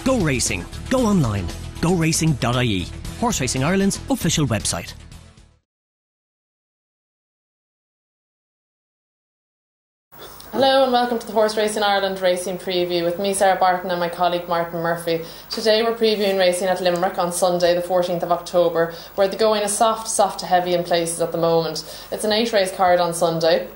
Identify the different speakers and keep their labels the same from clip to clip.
Speaker 1: Go Racing. Go online. GoRacing.ie. Horse Racing Ireland's official website.
Speaker 2: Hello and welcome to the Horse Racing Ireland Racing Preview with me, Sarah Barton, and my colleague Martin Murphy. Today we're previewing racing at Limerick on Sunday the 14th of October, where the going is soft to heavy in places at the moment. It's an 8-race card on Sunday,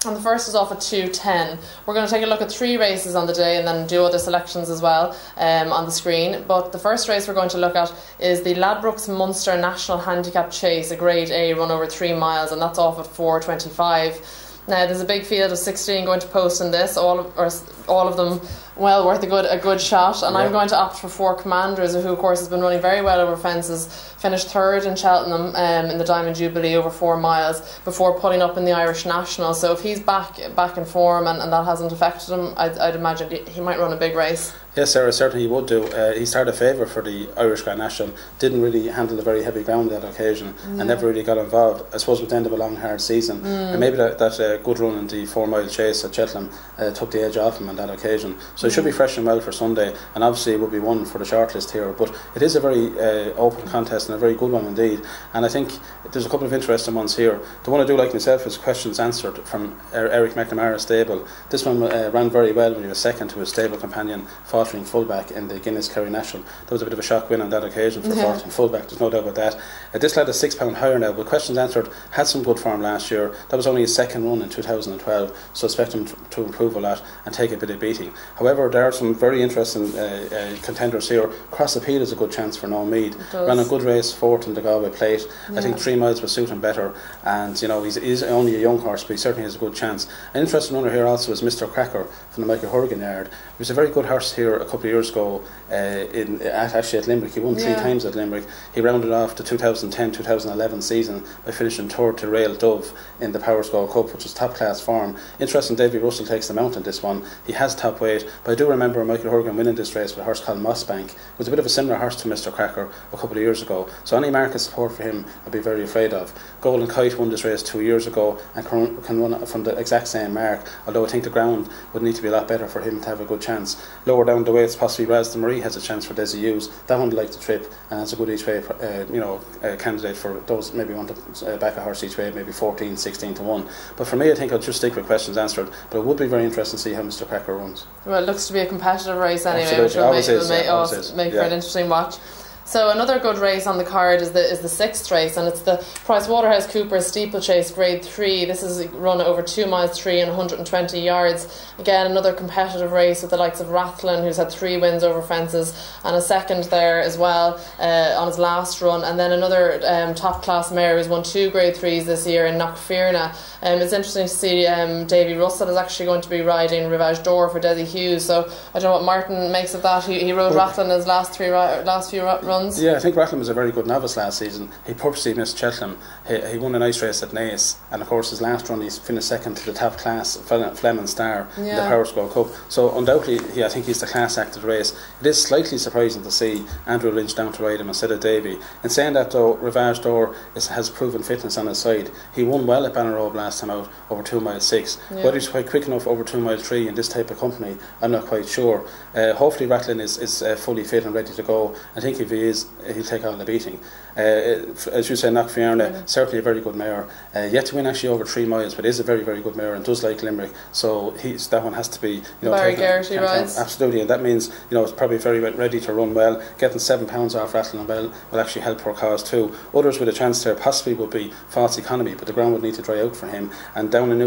Speaker 2: and the first is off at 2:10. We're going to take a look at 3 races on the day and then do other selections as well on the screen. But the first race we're going to look at is the Ladbrokes Munster National Handicap Chase, a Grade A run over 3 miles, and that's off at 4:25. Now there's a big field of 16 going to post in this, all of them well worth a good shot, and I'm going to opt for 4 Commanders, who of course has been running very well over fences, finished 3rd in Cheltenham in the Diamond Jubilee over 4 miles before pulling up in the Irish National. So if he's back in form and that hasn't affected him, I'd imagine he might run a big race.
Speaker 3: Yes, Sarah, certainly he would do. He started a favourite for the Irish Grand National, didn't really handle the very heavy ground that occasion, and never really got involved. I suppose with the end of a long hard season, and maybe that good run in the 4 mile chase at Cheltenham took the edge off him on that occasion. So he should be fresh and well for Sunday, and obviously it would be one for the shortlist here. But it is a very open contest and a very good one indeed, and I think there's a couple of interesting ones here. The one I do like myself is questions answered from Eric McNamara's stable. This one ran very well when he was second to his stable companion faltering fullback in the Guinness Kerry National. That was a bit of a shock win on that occasion for faltering fullback, there's no doubt about that. This lad is £6 higher now, but questions answered had some good form last year. That was only his second run in 2012, so expect him to improve a lot and take a bit of beating. However, there are some very interesting contenders here. Cross Appeal is a good chance for Noel Meade. Ran a good race 4th in the Galway Plate. I think 3 miles will suit him better, and you know he's only a young horse, but he certainly has a good chance. An interesting runner here also is Mr. Cracker from the Michael Horgan yard. He was a very good horse here a couple of years ago at Limerick. He won 3 times at Limerick. He rounded off the 2010-2011 season by finishing 3rd to Rail Dove in the Powerscourt Cup, which was top class form. Interesting, Davy Russell takes the mount in this one. He has top weight, but I do remember Michael Horgan winning this race with a horse called Mossbank. It was a bit of a similar horse to Mr. Cracker a couple of years ago, so any market support for him I'd be very afraid of. Golden Kite won this race 2 years ago and can run from the exact same mark, although I think the ground would need to be a lot better for him to have a good chance. Lower down the weights, possibly Rasden Marie has a chance for Desi Hughes. That one likes the trip and has a good each way candidate for those maybe want to back a horse each way, maybe 14, 16 to 1. But for me, I think I'll just stick with questions answered, but it would be very interesting to see how Mr. Cracker runs.
Speaker 2: Well, it looks to be a competitive race anyway,
Speaker 3: absolutely.
Speaker 2: which will make for an interesting watch. So another good race on the card is the 6th race, and it's the PricewaterhouseCoopers Steeplechase Grade 3. This is run over 2 miles 3 and 120 yards. Again, another competitive race with the likes of Rathlin, who's had 3 wins over fences, and a second there as well on his last run. And then another top class mare who's won 2 Grade 3s this year in Knockfearna. It's interesting to see Davy Russell is actually going to be riding Rivage d'Or for Desi Hughes. So I don't know what Martin makes of that. He rode Rathlin his last few runs.
Speaker 3: Yeah, I think Rathlin was a very good novice last season. He purposely missed Cheltenham. He won a nice race at Naas, and of course his last run he finished second to the top class Fleming Star in the Powerscourt Cup. So undoubtedly, I think he's the class act of the race. It is slightly surprising to see Andrew Lynch down to ride him instead of Davy. In saying that though, Rivage d'Or has proven fitness on his side. He won well at Banner last time out over 2 miles 6. Whether he's quite quick enough over 2 miles 3 in this type of company, I'm not quite sure. Hopefully Rathlin is fully fit and ready to go. I think if he is, he'll take on the beating. As you say, Knockfearna, certainly a very good mare. Yet to win actually over 3 miles, but is a very, very good mare and does like Limerick. So that one has to be,
Speaker 2: Barry Geraghty rides.
Speaker 3: Absolutely, and that means it's probably very ready to run well. Getting £7 off Rathlin will actually help her cause too. Others with a chance there possibly would be False Economy, but the ground would need to dry out for him. And down in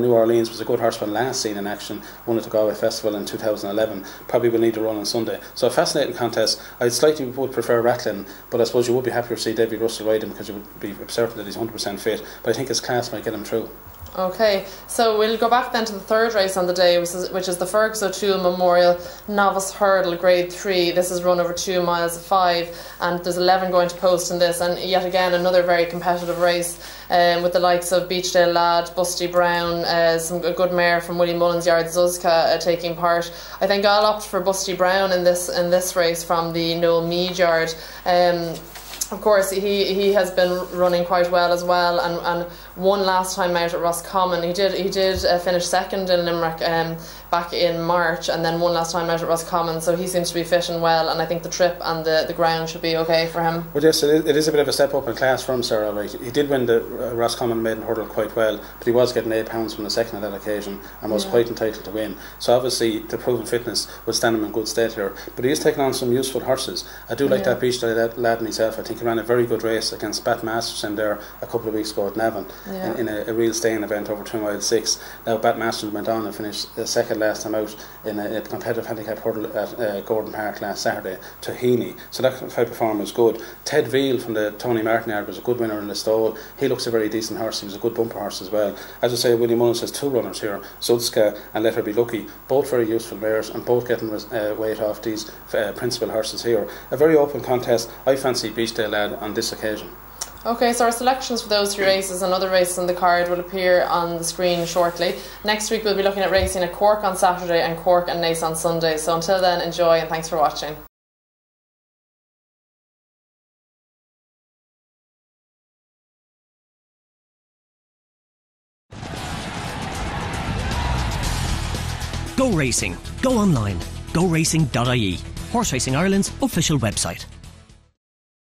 Speaker 3: New Orleans was a good horseman last seen in action, won at the Galway Festival in 2011. Probably will need to run on Sunday. So a fascinating contest. I slightly would prefer Rathlin, but I suppose you would be happy to see David Russell ride him because you would be certain that he's 100% fit. But I think his class might get him through.
Speaker 2: Okay, so we'll go back then to the 3rd race on the day, which is the Fergus O'Toole Memorial Novice Hurdle Grade 3. This is run over 2 miles 5, and there's 11 going to post in this, and yet again another very competitive race with the likes of Beechdale Lad, Busty Brown, a good mare from Willie Mullins' yard, Zuzka, taking part. I think I'll opt for Busty Brown in this race from the Noel Meade yard. Of course, he has been running quite well as well, and won last time out at Roscommon. He did finish second in Limerick back in March, and then won last time out at Roscommon. So he seems to be fit and well, and I think the trip and the ground should be okay for him.
Speaker 3: Well, yes, it is a bit of a step up in class for him, Sarah. Right? He did win the Roscommon maiden hurdle quite well, but he was getting £8 from the second of that occasion and was quite entitled to win. So obviously the proven fitness would stand him in good stead here. But he is taking on some useful horses. I do like that Beach lad in himself. I think he ran a very good race against Bat Masterson there a couple of weeks ago at Navan in a real staying event over 2 mile 6. Now Bat Masterson went on and finished second last time out in a competitive handicap hurdle at Gordon Park last Saturday to Heaney. So that type of form was good. Ted Veal from the Tony Martin yard was a good winner in the stall. He looks a very decent horse. He was a good bumper horse as well. As I say, William Mullins has 2 runners here, Sudska and Let Her Be Lucky, both very useful mares and both getting weight off these principal horses here. A very open contest. I fancy Beachdale Lad on this occasion.
Speaker 2: Okay, so our selections for those 3 races and other races on the card will appear on the screen shortly. Next week we'll be looking at racing at Cork on Saturday and Cork and Naas on Sunday. So until then, enjoy and thanks for watching.
Speaker 1: Go racing. Go online. GoRacing.ie. Horse Racing Ireland's official website.